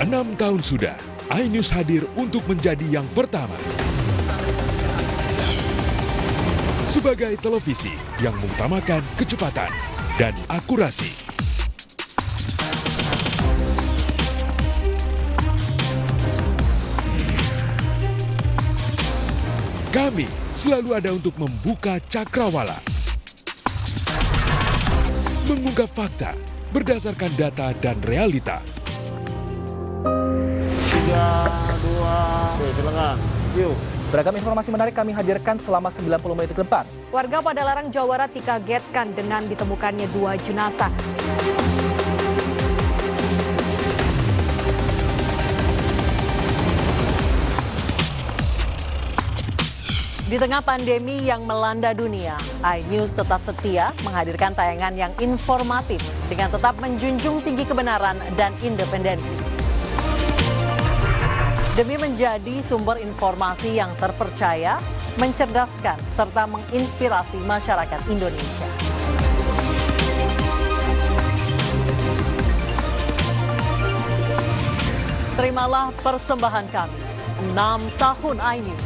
6 tahun sudah, iNews hadir untuk menjadi yang pertama. Sebagai televisi yang mengutamakan kecepatan dan akurasi. Kami selalu ada untuk membuka cakrawala. Mengungkap fakta berdasarkan data dan realita. 3, 2, oke silakan. Yuk. Beragam informasi menarik kami hadirkan selama 90 menit ke depan. Warga Padalarang, Jawa Barat dikagetkan dengan ditemukannya 2 jenazah. Di tengah pandemi yang melanda dunia, iNews tetap setia menghadirkan tayangan yang informatif dengan tetap menjunjung tinggi kebenaran dan independensi. Demi menjadi sumber informasi yang terpercaya, mencerdaskan, serta menginspirasi masyarakat Indonesia. Terimalah persembahan kami, 6 tahun iNews.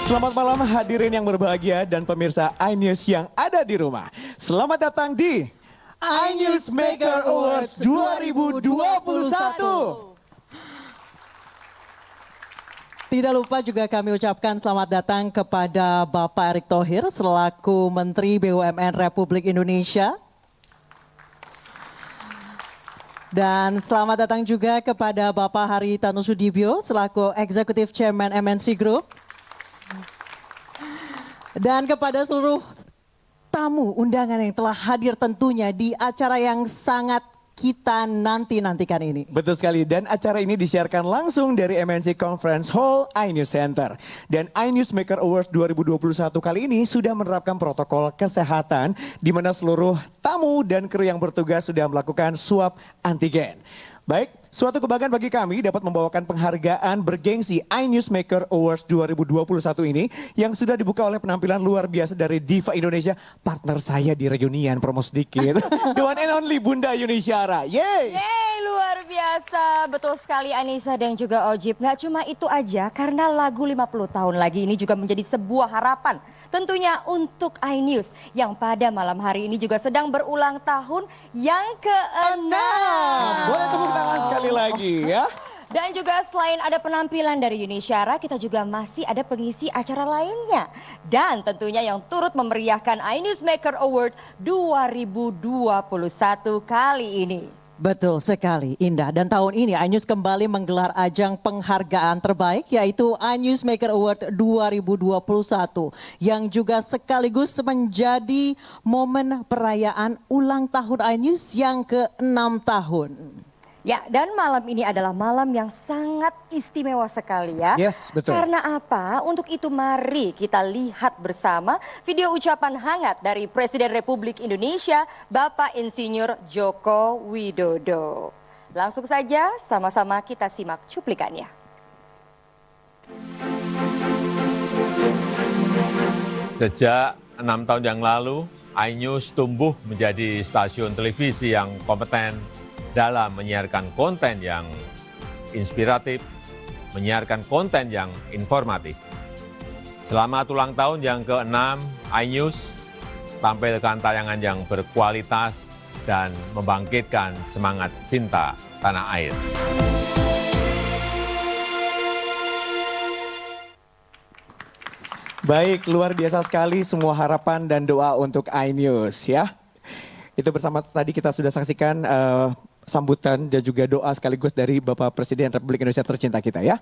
Selamat malam hadirin yang berbahagia dan pemirsa iNews yang ada di rumah. Selamat datang di iNews Maker Awards 2021. Tidak lupa juga kami ucapkan selamat datang kepada Bapak Erick Thohir selaku Menteri BUMN Republik Indonesia. Dan selamat datang juga kepada Bapak Haritanu Sudibyo selaku Executive Chairman MNC Group. Dan kepada seluruh tamu undangan yang telah hadir tentunya di acara yang sangat kita nanti-nantikan ini. Betul sekali, dan acara ini disiarkan langsung dari MNC Conference Hall iNews Center. Dan iNews Maker Awards 2021 kali ini sudah menerapkan protokol kesehatan di mana seluruh tamu dan kru yang bertugas sudah melakukan swab antigen. Baik, suatu kebanggaan bagi kami dapat membawakan penghargaan bergengsi iNews Maker Awards 2021 ini yang sudah dibuka oleh penampilan luar biasa dari Diva Indonesia, partner saya di reunian, promo sedikit. The one and only Bunda Yuni Syara. Yeay! Yeay, luar biasa. Betul sekali Anissa dan juga Ojib. Nggak cuma itu aja, karena lagu 50 tahun lagi ini juga menjadi sebuah harapan. Tentunya untuk iNews yang pada malam hari ini juga sedang berulang tahun yang ke-6. Boleh tepuk tangan sekali lagi ya. Dan juga selain ada penampilan dari Yuni Syara, kita juga masih ada pengisi acara lainnya. Dan tentunya yang turut memeriahkan iNews Maker Award 2021 kali ini. Betul sekali, Indah. Dan tahun ini iNews kembali menggelar ajang penghargaan terbaik yaitu iNews Maker Award 2021 yang juga sekaligus menjadi momen perayaan ulang tahun iNews yang ke-6 tahun. Ya, dan malam ini adalah malam yang sangat istimewa sekali ya. Yes, betul. Karena apa? Untuk itu mari kita lihat bersama video ucapan hangat dari Presiden Republik Indonesia, Bapak Insinyur Joko Widodo. Langsung saja sama-sama kita simak cuplikannya. Sejak 6 tahun yang lalu, iNews tumbuh menjadi stasiun televisi yang kompeten dalam menyiarkan konten yang inspiratif, menyiarkan konten yang informatif. Selamat ulang tahun yang ke-6, iNews tampilkan tayangan yang berkualitas dan membangkitkan semangat cinta tanah air. Baik, luar biasa sekali semua harapan dan doa untuk iNews ya. Itu bersama tadi kita sudah saksikan sambutan dan juga doa sekaligus dari Bapak Presiden Republik Indonesia tercinta kita ya.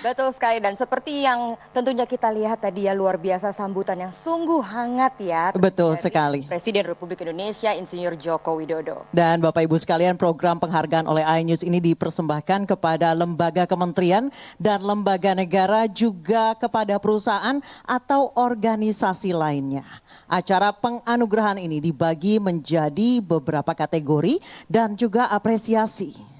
Betul sekali, dan seperti yang tentunya kita lihat tadi ya, luar biasa sambutan yang sungguh hangat ya. Betul sekali. Presiden Republik Indonesia Insinyur Joko Widodo. Dan Bapak Ibu sekalian, program penghargaan oleh iNews ini dipersembahkan kepada lembaga kementerian dan lembaga negara, juga kepada perusahaan atau organisasi lainnya. Acara penganugerahan ini dibagi menjadi beberapa kategori dan juga apresiasi.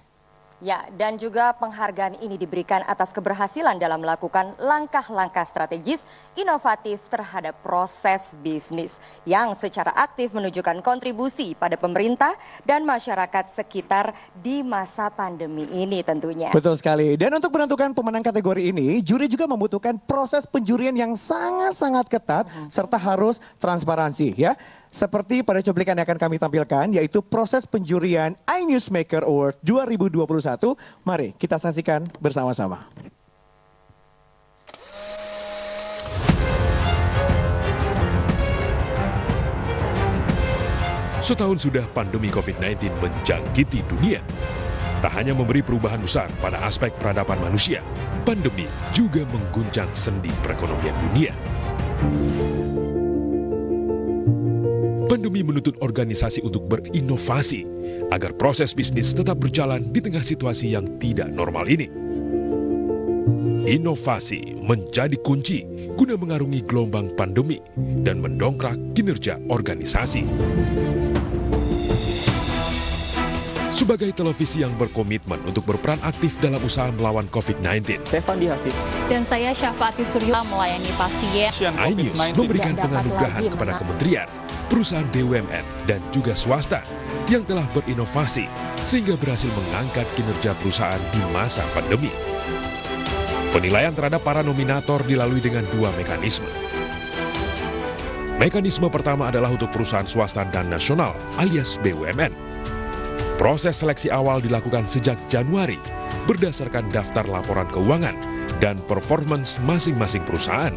Ya, dan juga penghargaan ini diberikan atas keberhasilan dalam melakukan langkah-langkah strategis inovatif terhadap proses bisnis yang secara aktif menunjukkan kontribusi pada pemerintah dan masyarakat sekitar di masa pandemi ini tentunya. Betul sekali. Dan untuk menentukan pemenang kategori ini, juri juga membutuhkan proses penjurian yang sangat-sangat ketat serta harus transparansi ya. Seperti pada cuplikan yang akan kami tampilkan, yaitu proses penjurian iNews Maker Award 2021. Mari kita saksikan bersama-sama. Setahun sudah pandemi COVID-19 menjangkiti dunia. Tak hanya memberi perubahan besar pada aspek peradaban manusia, pandemi juga mengguncang sendi perekonomian dunia. Pandemi menuntut organisasi untuk berinovasi agar proses bisnis tetap berjalan di tengah situasi yang tidak normal ini. Inovasi menjadi kunci guna mengarungi gelombang pandemi dan mendongkrak kinerja organisasi. Sebagai televisi yang berkomitmen untuk berperan aktif dalam usaha melawan COVID-19, Saya Fandi Hasib. Dan saya Syafati Suryo melayani pasien. iNews memberikan penganugerahan kepada kementerian, perusahaan BUMN, dan juga swasta yang telah berinovasi sehingga berhasil mengangkat kinerja perusahaan di masa pandemi. Penilaian terhadap para nominator dilalui dengan dua mekanisme. Mekanisme pertama adalah untuk perusahaan swasta dan nasional alias BUMN. Proses seleksi awal dilakukan sejak Januari berdasarkan daftar laporan keuangan dan performance masing-masing perusahaan.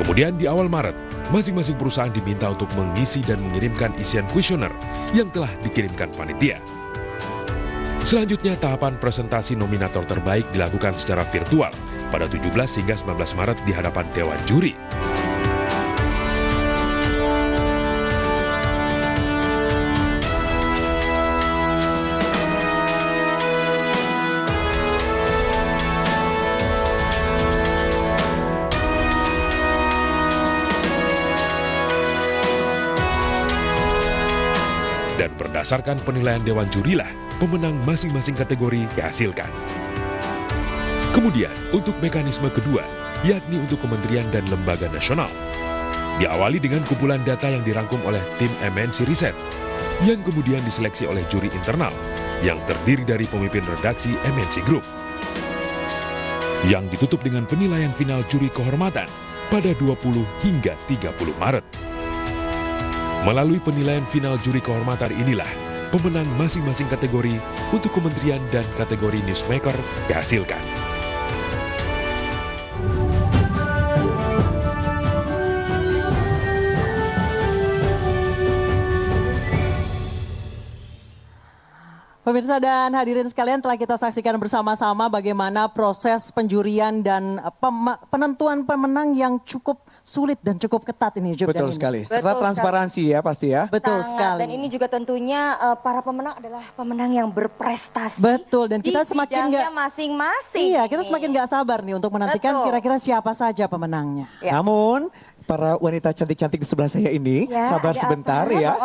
Kemudian di awal Maret, masing-masing perusahaan diminta untuk mengisi dan mengirimkan isian kuesioner yang telah dikirimkan panitia. Selanjutnya tahapan presentasi nominator terbaik dilakukan secara virtual pada 17 hingga 19 Maret di hadapan Dewan Juri. Dan berdasarkan penilaian Dewan Jurilah, pemenang masing-masing kategori dihasilkan. Kemudian, untuk mekanisme kedua, yakni untuk kementerian dan lembaga nasional. Diawali dengan kumpulan data yang dirangkum oleh tim MNC Riset, yang kemudian diseleksi oleh juri internal, yang terdiri dari pemimpin redaksi MNC Group. Yang ditutup dengan penilaian final juri kehormatan pada 20 hingga 30 Maret. Melalui penilaian final juri kehormatan inilah, pemenang masing-masing kategori untuk kementerian dan kategori newsmaker dihasilkan. Pemirsa dan hadirin sekalian, telah kita saksikan bersama-sama bagaimana proses penjurian dan penentuan pemenang yang cukup sulit dan cukup ketat ini. Betul sekali, serta transparansi ya pasti ya. Betul sekali. Dan ini juga tentunya para pemenang adalah pemenang yang berprestasi. Betul, dan kita semakin nggak masing-masing. Iya, kita semakin nggak sabar nih untuk menantikan kira-kira siapa saja pemenangnya. Ya. Namun para wanita cantik-cantik di sebelah saya ini, sabar sebentar ya.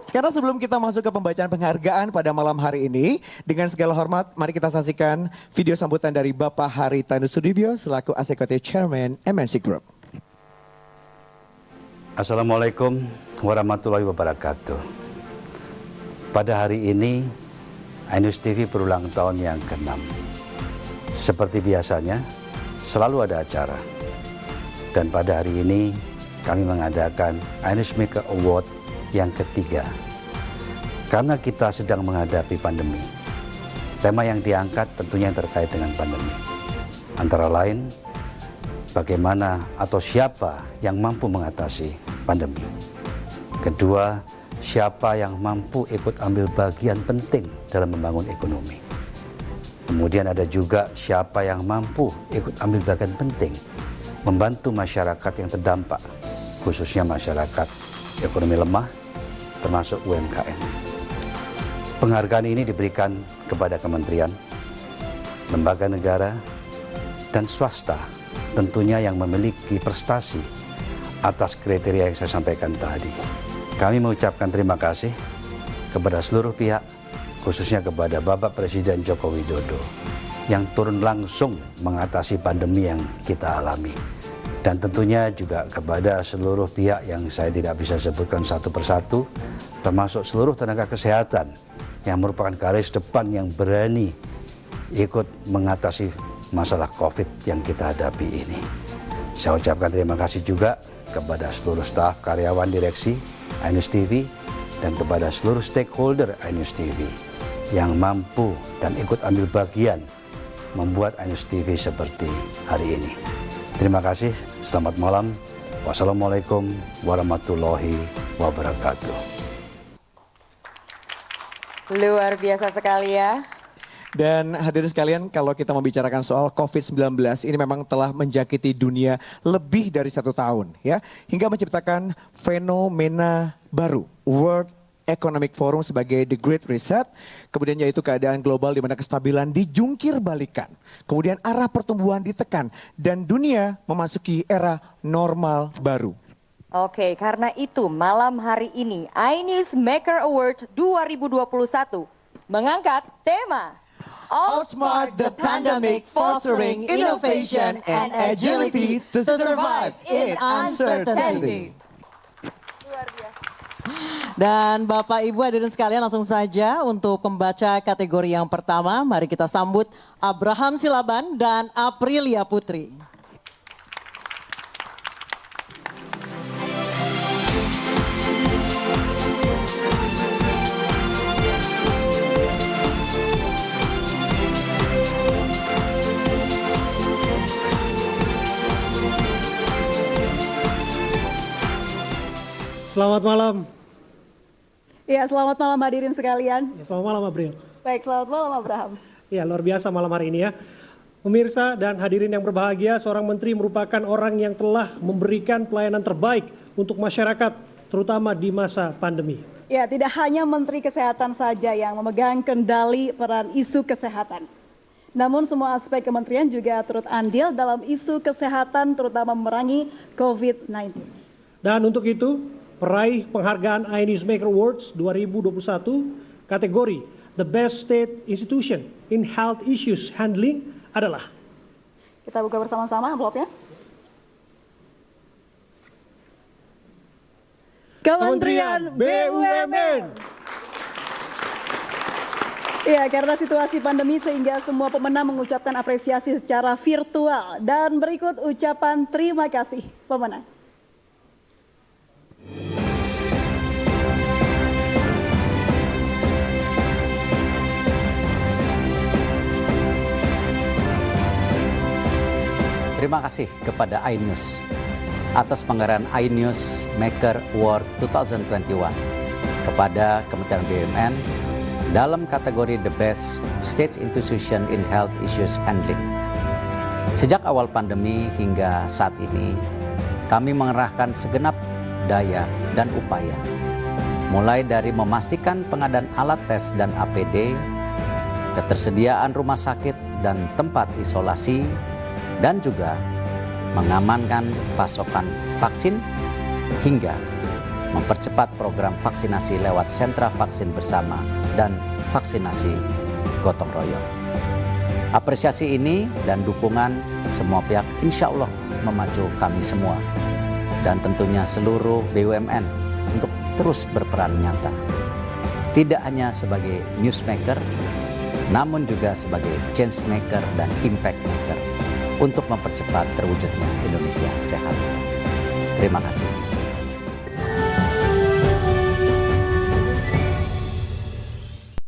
Karena sebelum kita masuk ke pembacaan penghargaan pada malam hari ini, dengan segala hormat, mari kita saksikan video sambutan dari Bapak Haritanu Sudibyo selaku Executive Chairman MNC Group. Assalamualaikum warahmatullahi wabarakatuh. Pada hari ini, iNews TV berulang tahun yang ke-6. Seperti biasanya, selalu ada acara. Dan pada hari ini kami mengadakan iNews Maker Award yang ketiga. Karena kita sedang menghadapi pandemi. Tema yang diangkat tentunya terkait dengan pandemi. Antara lain, bagaimana atau siapa yang mampu mengatasi pandemi. Kedua, siapa yang mampu ikut ambil bagian penting dalam membangun ekonomi. Kemudian ada juga siapa yang mampu ikut ambil bagian penting membantu masyarakat yang terdampak, khususnya masyarakat ekonomi lemah, termasuk UMKM. Penghargaan ini diberikan kepada kementerian, lembaga negara, dan swasta, tentunya yang memiliki prestasi atas kriteria yang saya sampaikan tadi. Kami mengucapkan terima kasih kepada seluruh pihak, khususnya kepada Bapak Presiden Joko Widodo, yang turun langsung mengatasi pandemi yang kita alami. Dan tentunya juga kepada seluruh pihak yang saya tidak bisa sebutkan satu persatu, termasuk seluruh tenaga kesehatan yang merupakan garis depan yang berani ikut mengatasi masalah COVID yang kita hadapi ini. Saya ucapkan terima kasih juga kepada seluruh staf, karyawan, direksi iNews TV, dan kepada seluruh stakeholder iNews TV yang mampu dan ikut ambil bagian membuat iNews TV seperti hari ini. Terima kasih, selamat malam. Wassalamualaikum warahmatullahi wabarakatuh. Luar biasa sekali ya. Dan hadirin sekalian, kalau kita membicarakan soal COVID-19, ini memang telah menjakiti dunia lebih dari 1 tahun ya, hingga menciptakan fenomena baru, World Economic Forum sebagai The Great Reset, kemudian yaitu keadaan global di mana kestabilan dijungkir balikan, kemudian arah pertumbuhan ditekan, dan dunia memasuki era normal baru. Oke, karena itu malam hari ini iNews Maker Award 2021 mengangkat tema Outsmart the pandemic, fostering innovation and agility to survive in uncertainty. Luar biasa. Dan Bapak Ibu hadirin sekalian langsung saja untuk pembaca kategori yang pertama. Mari kita sambut Abraham Silaban dan Aprilia Putri. Selamat malam. Ya, selamat malam hadirin sekalian. Ya, selamat malam April. Baik, selamat malam Abraham. Ya, luar biasa malam hari ini ya. Pemirsa dan hadirin yang berbahagia, seorang menteri merupakan orang yang telah memberikan pelayanan terbaik untuk masyarakat, terutama di masa pandemi. Ya, tidak hanya Menteri Kesehatan saja yang memegang kendali peran isu kesehatan. Namun semua aspek kementerian juga turut andil dalam isu kesehatan, terutama memerangi COVID-19. Dan untuk itu, peraih penghargaan iNewsMaker Awards 2021 kategori The Best State Institution in Health Issues Handling adalah. Kita buka bersama-sama envelopnya. Kementerian BUMN. Ya, karena situasi pandemi sehingga semua pemenang mengucapkan apresiasi secara virtual. Dan berikut ucapan terima kasih pemenang. Terima kasih kepada iNews atas penghargaan iNews Maker Award 2021 kepada Kementerian BUMN dalam kategori The Best State Institution in Health Issues Handling. Sejak awal pandemi hingga saat ini, kami mengerahkan segenap daya dan upaya, mulai dari memastikan pengadaan alat tes dan APD, ketersediaan rumah sakit dan tempat isolasi, dan juga mengamankan pasokan vaksin hingga mempercepat program vaksinasi lewat sentra vaksin bersama dan vaksinasi gotong royong. Apresiasi ini dan dukungan semua pihak insya Allah memacu kami semua dan tentunya seluruh BUMN untuk terus berperan nyata. Tidak hanya sebagai newsmaker, namun juga sebagai change maker dan impact maker untuk mempercepat terwujudnya Indonesia sehat. Terima kasih.